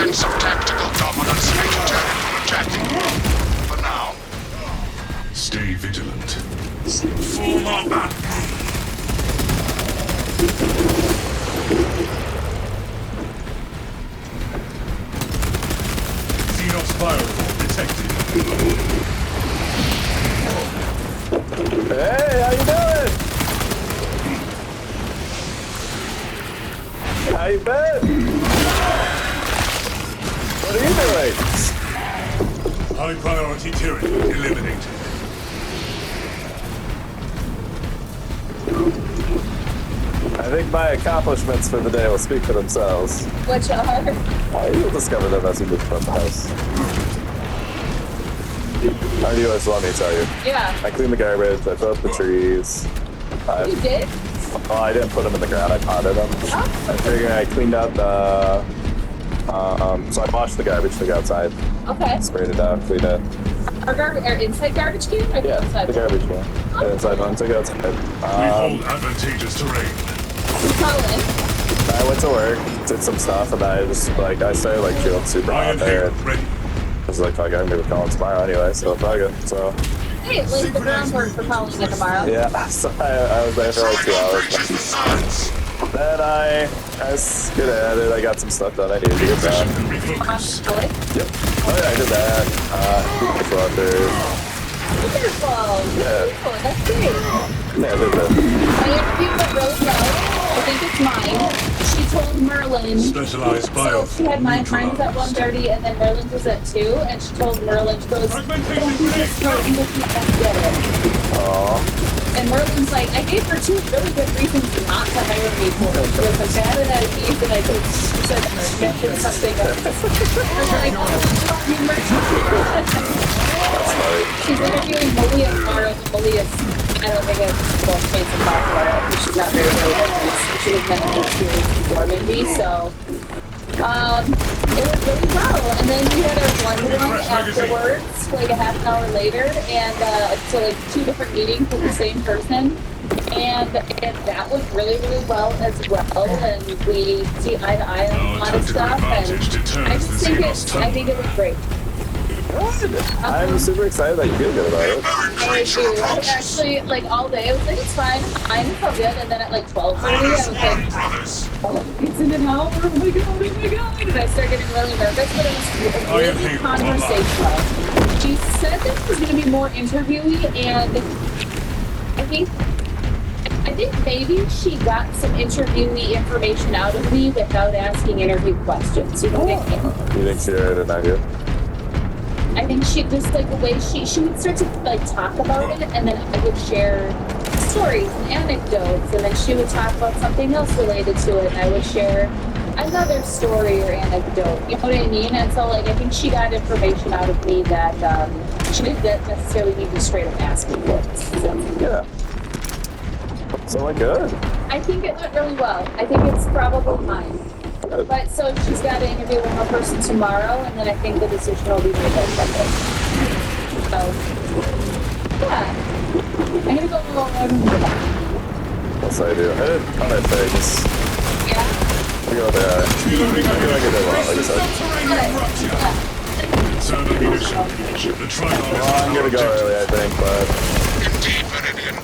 sense of tactical dominance may deter it from attacking. For now. Stay vigilant. Form up. Xenos firewall detected. Hey, how you doing? How you been? What are you doing? High priority tyranny eliminated. I think my accomplishments for the day will speak for themselves. Which are? You'll discover them as you move from the house. How do you always want me to tell you? Yeah. I cleaned the garbage, I put up the trees. You did? Oh, I didn't put them in the ground, I potted them. Oh. I figured I cleaned out the... so I washed the garbage to go outside. Okay. Sprayed it down, cleaned it. Or inside garbage can? Or Yeah, outside? the garbage can. Oh. The inside one, took it outside. We hold advantageous terrain. Colin. I went to work, did some stuff, and I just, I started, feeling super hot Iron there. Hail ready. I was like, fuck, I'm gonna be calling tomorrow anyway, so fuck it. So, Hey, lay the groundwork for Colin tomorrow. yeah, so I was there for 2 hours. Then I skedadded, I got some stuff done I needed to get done. Position and refocus. Really? Yep. Oh yeah, I did that. Wonderful. Yeah. Beautiful. That's great. Yeah, I did that. My interview went really well. I think it's mine. She told Merlin. Specialized bio. So she had mine was at 1:30 and then Merlin's was at 2, and she told Merlin, she goes, don't do this, Merlin, you can't get it. Aww. And Merlin's like, I gave her 2 really good reasons not to hire me for it. She was like, bad at IDs, and I think she said she mentioned something else. I was like, oh, you That's funny. She's interviewing Malia tomorrow. Malia, I don't think it's both face and talk about it. She's not very good. She was meant to be experienced before Mindy, so it was really well. And then we had our one-on-one afterwards, a half an hour later, and so 2 different meetings with the same person. And that went really, really well as well. And we see eye to eye on a lot of stuff. And I think it was great. I'm super excited that you feel good about it. I do. Actually, all day, I was like, it's fine. I felt good. And then at 12:30, I was like, oh, it's in an hour. Oh my god, oh my god. And I started getting really nervous, but it was really conversational. She said that it was going to be more interviewing, and I think maybe she got some interviewee information out of me without asking interview questions. You know what I mean? You think she had an idea? I think she just the way she would start to talk about it, and then I would share stories and anecdotes, and then she would talk about something else related to it, and I would share another story or anecdote. You know what I mean? And so I think she got information out of me that she didn't necessarily need to straight up ask me for. So. Yeah. So good. I think it went really well. I think it's probably mine. But so she's got to interview one more person tomorrow, and then I think the decision will be made by Sunday. So, yeah. I'm going to go alone. Yes, I do. I did other things. Yeah? We go there. I feel like I did well, like I said. Well, I'm going to go early, I think, but... Indeed, Meridian.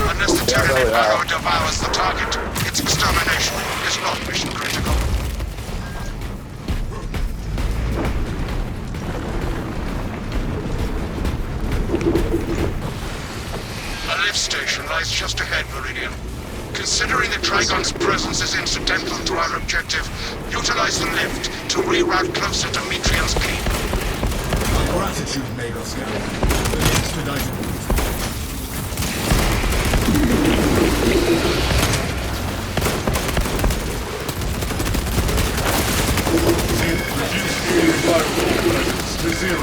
Unless the Tyranid Burrow devours the target, its extermination is not mission critical. A lift station lies just ahead, Meridian. Considering the Trigon's presence is incidental to our objective, utilize the lift to reroute closer to Metrian's keep. Gratitude, Magoscout. Expedited. To 0.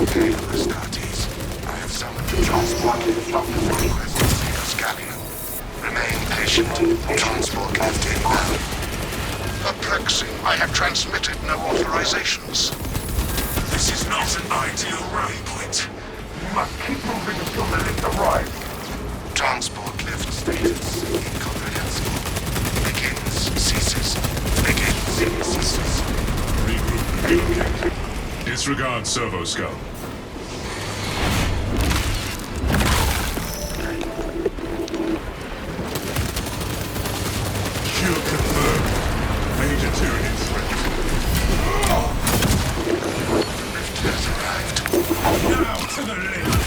Okay, Astartes. I have summoned the transported from the presence of Scallion. Remain patient. Transport left inbound. A fixing. I have transmitted no authorizations. This is not an ideal rally point. You must keep moving until the lift arrives. Transport lift status incomprehensible. Begins, ceases. Begins, ceases. Regroup. Relocate. Disregard servo skull. Kill confirmed. Major Tyranid threat. Lift has arrived. Now to the lift.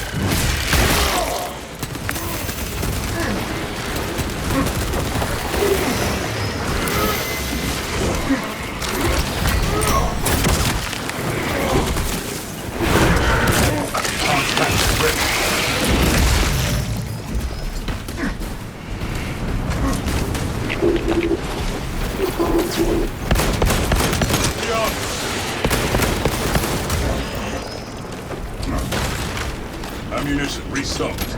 Ammunition restocked.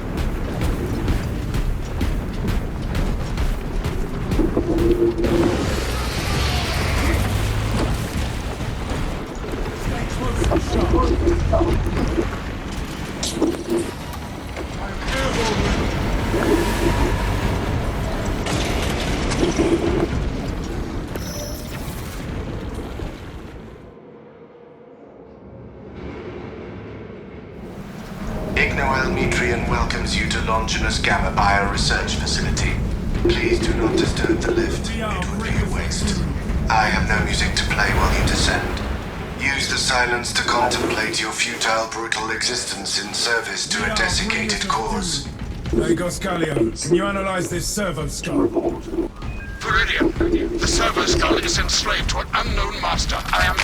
Ignoel welcomes you to Longinus Gamma Bioresearch Facility. Please do not disturb the lift. It would be a waste. I have no music to play while you descend. Use the silence to contemplate your futile, brutal existence in service to a desiccated cause. Lagos Gallium, can you analyze this servo skull? Viridian, the servo skull is enslaved to an unknown master. I am...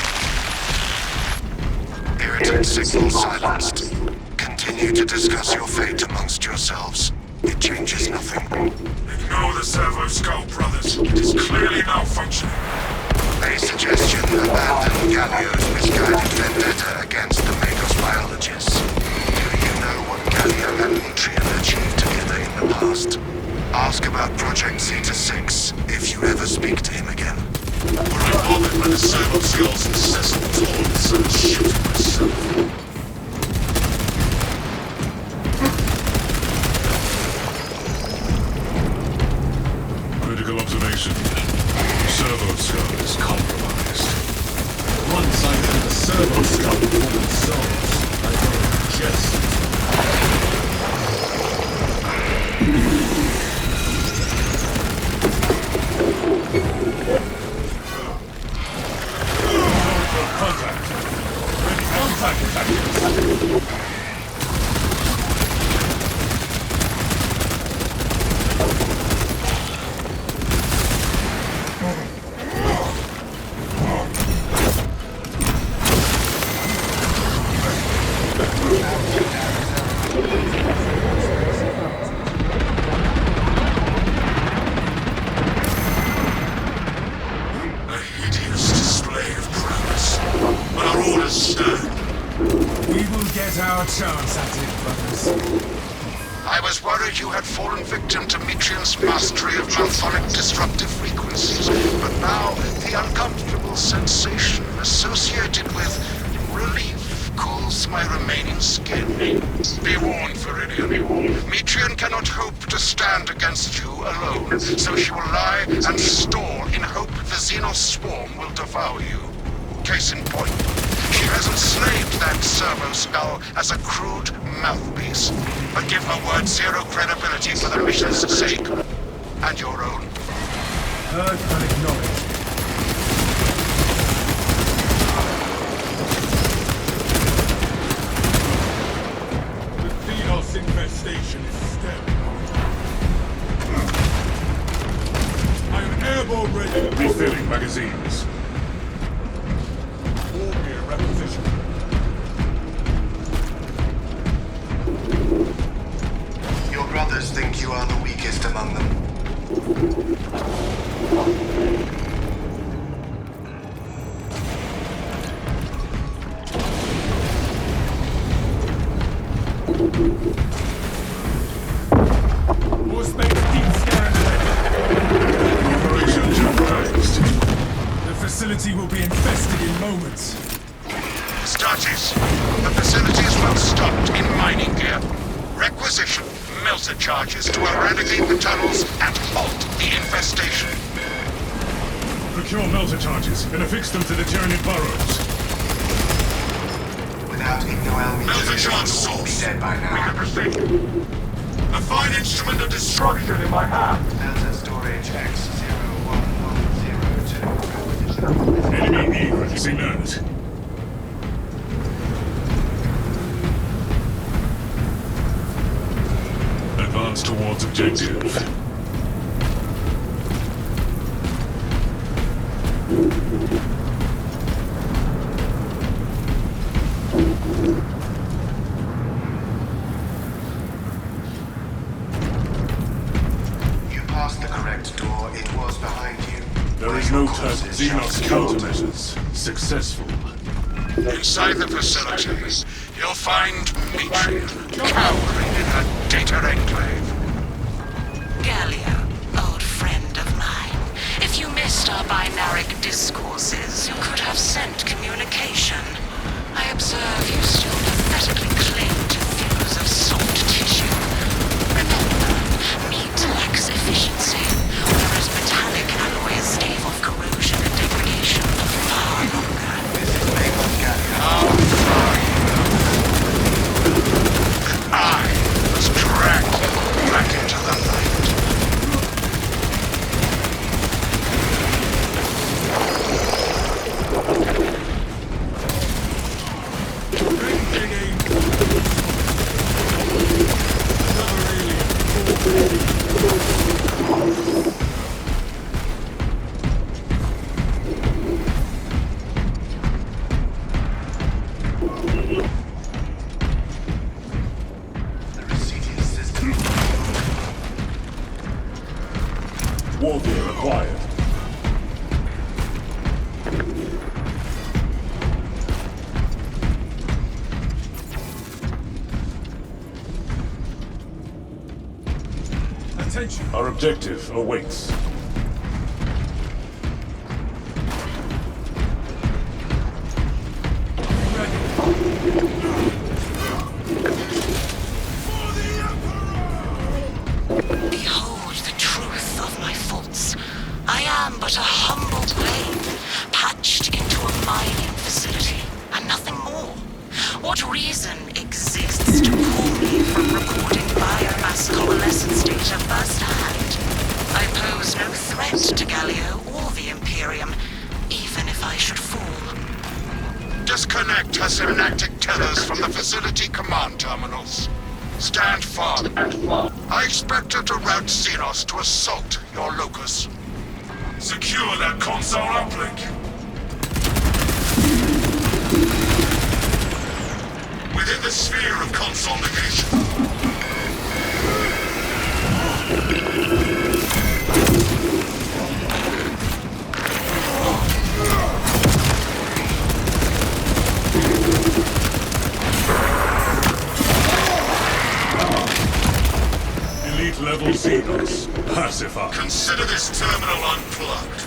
Irritant signal silenced. Continue to discuss your fate amongst yourselves. It changes nothing. Ignore the servo skull, brothers. It is clearly malfunctioning. A suggestion: abandon Gallio's misguided vendetta against the Magos biologists. Do you know what Gallio and Nutrien achieved together in the past? Ask about Project Zeta-6 if you ever speak to him again. We're bothered by the servo skull's incessant taunts and shooting myself. Critical observation. Servo skull is compromised. Once I had the servo skull forming souls, I thought just... Contact! Contact tactics! Our chance at it, brothers. I was worried you had fallen victim to Mitrian's mastery of malphonic disruptive frequencies, but now the uncomfortable sensation associated with relief cools my remaining skin. Be warned, Viridian. Mitrian cannot hope to stand against you alone, so she will lie and stall in hope the Xenos swarm will devour you. Case in point. She has enslaved that servo skull as a crude mouthpiece. But give her word zero credibility for the mission's sake. And your own. Heard and acknowledged. The Theos infestation is staring. I am airborne ready. Refilling magazines. Reposition. Your brothers think you are the weakest among them. charges. The facility is well stocked in mining gear. Requisition melter charges to eradicate the tunnels and halt the infestation. Procure melter charges and affix them to the Tyranid burrows. Without ignoelmi, Melter charge you would be source. dead by We can now. proceed. A fine instrument of destruction in my hand. Melter storage X-01102. Enemy egress inert. Advance towards objective. You passed the correct door. It was behind you. There is no Xenos countermeasures. Successful. Inside the facility, you'll find Metrian cowering in her data enclave. Gallia, old friend of mine. If you missed our binaric discourses, you could have sent communication. I observe you still pathetically cling to views of soft tissue. Remember, meat lacks efficiency, whereas metallic alloys stave off corrosion and degradation for far longer. How far you I was dragged back into the light. The receiving system. Warfare acquired. Attention. Our objective awaits. Behold the truth of my faults. I am but a humble blade, patched into a mining facility, and nothing more. What reason exists to pull me from recording biomass coalescence data firsthand? I pose no threat to Gallio or the Imperium, even if I should fall. Disconnect her synaptic tethers from the facility command terminals. Stand firm. I expect her to route Xenos to assault your locus. Secure that console uplink. Within the sphere of console negation. Elite level Xenos. Pacified. Consider this terminal unplugged.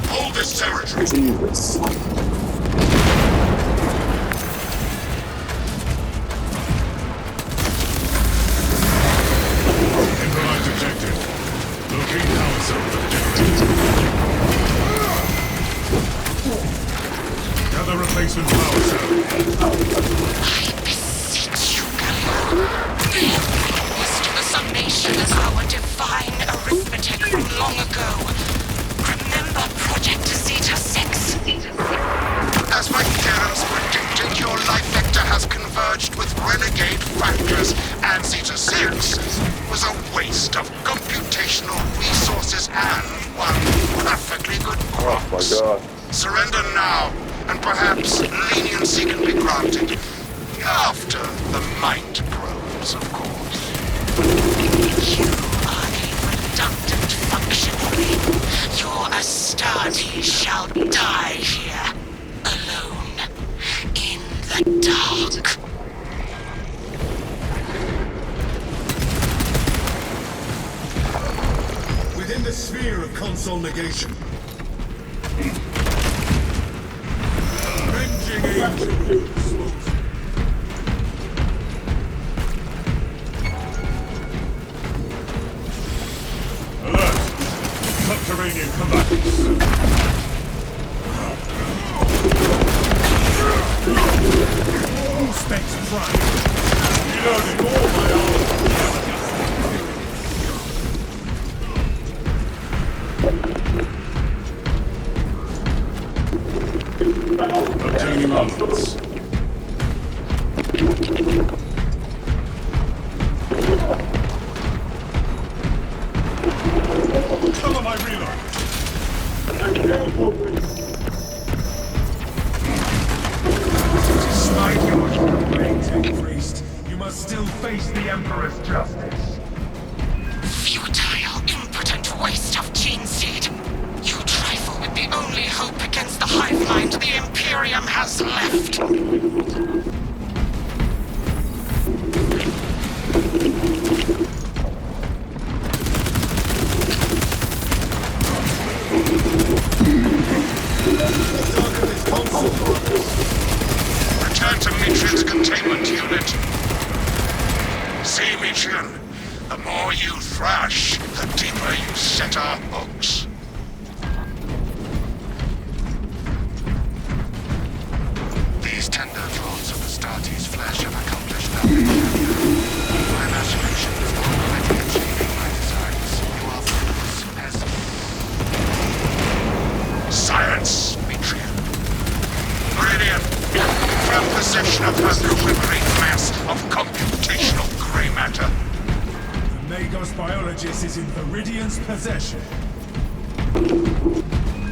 Hold this territory. Jesus. Improvised objective. Locate power zone objective. Gather replacement power zone. I beseech you, Gallia. This to the summation as our divine arithmetic from long ago. Remember Project Zeta 6. As my parents predicted, your life vector has converged with renegade factors, and Zeta 6 was a waste of computational resources and one perfectly good Oh my crops. god. Surrender now, and perhaps leniency can be granted. After the mind probes, of course. You are a redundant functionary. Your Astarte shall die here, alone, in the dark. Within the sphere of console negation. Alert! Subterranean combatants. Specs prime. Reloading all my arms. Obtaining armaments. Cover my reload. Despite your great priest, you must still face the Emperor's justice. Futile, impotent waste of gene seed. You trifle with the only hope against the hive mind the Imperium has left. Return to Mitrian's containment unit. See, Mitrian, the more you thrash, the deeper you set our hooks. These tender draughts of Astartes' flesh have accomplished nothing. My imagination is already achieving my desires. You are fruitless peasants. Science, Mitrian. Meridian, from possession of her quivering mass of computational gray matter. The Magos biologist is in Viridian's possession.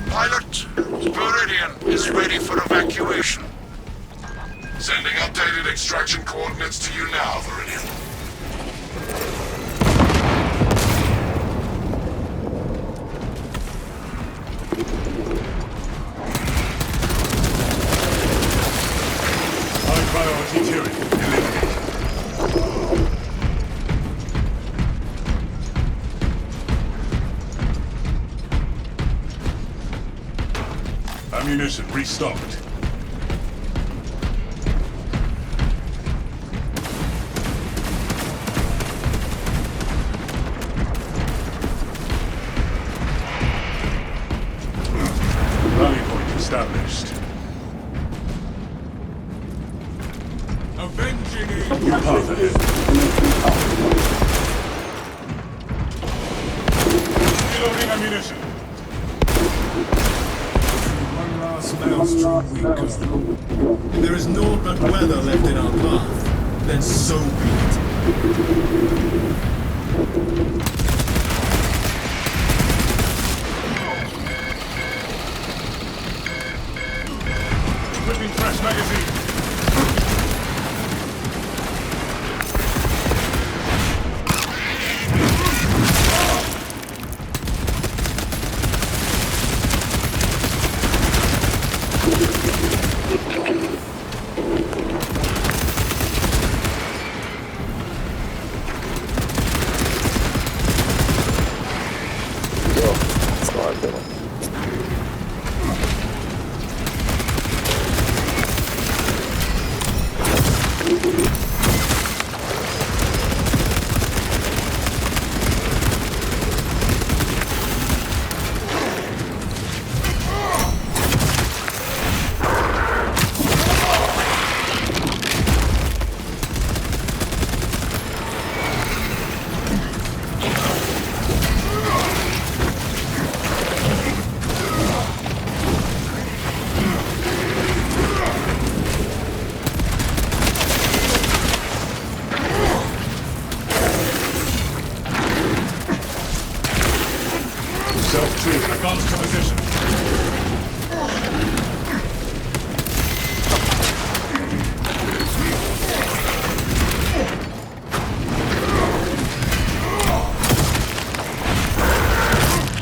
Pilot, Meridian is ready for evacuation. Sending updated extraction coordinates to you now, Viridian. High priority Tyrion. Eliminated. Ammunition restocked. Rally point established. Avenging you! Path ahead. Reloading ammunition. One last maelstrom we go. If there is naught but weather left in our path, then so be it. Equipping fresh magazine. Yo, that's what I'm doing. Self-treat. Advance to position.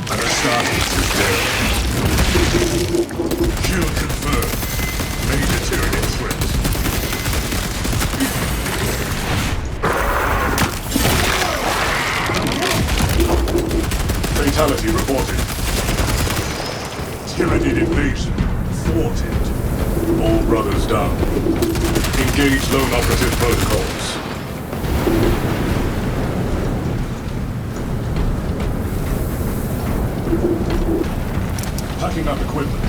Astartes is dead. Kill confirmed. Major Tyrion threat. Fatality reported. Tyranid invasion thwarted. All brothers down. Engage lone operative protocols. Packing up equipment.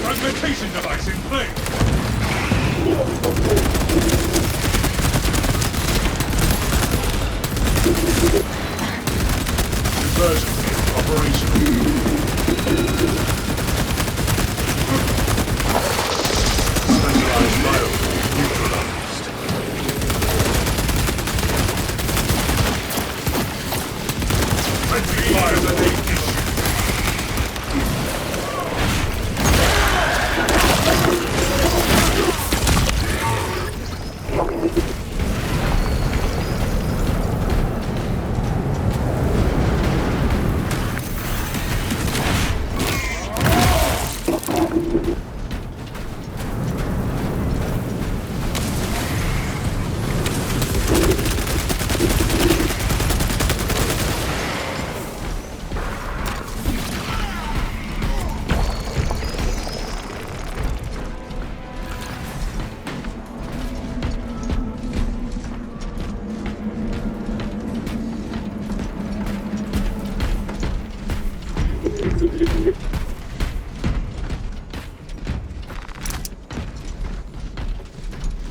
Fragmentation device in place. Diversion operational. Specialized bioform neutralized. Friendly fire that they issue.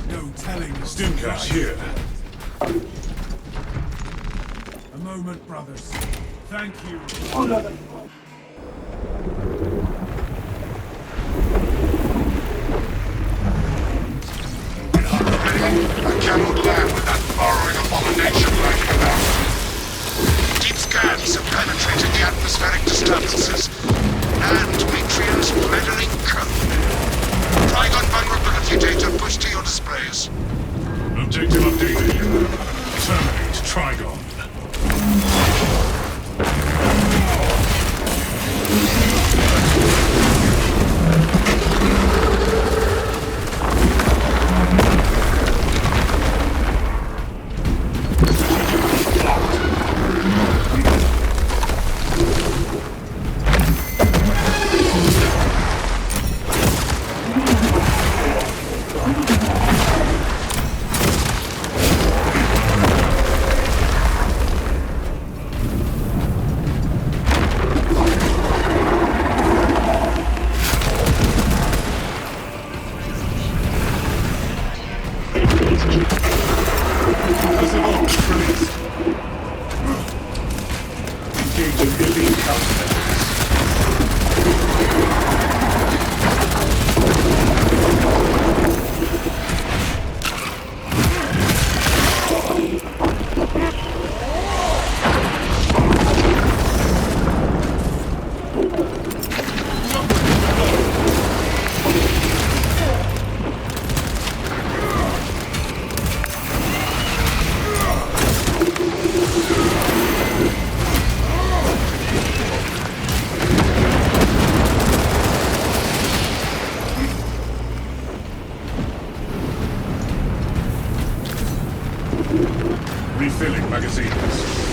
No telling the Stimcash here. A moment, brothers. Thank you. I cannot land with that burrowing abomination lurking about. Deep scans have penetrated the atmospheric disturbances, and Matrian's blending code. Trigon vulnerability data pushed to your displays. Objective updated. Terminate Trigon. Passive ops released. Engaging elite countermeasures. Refilling magazines.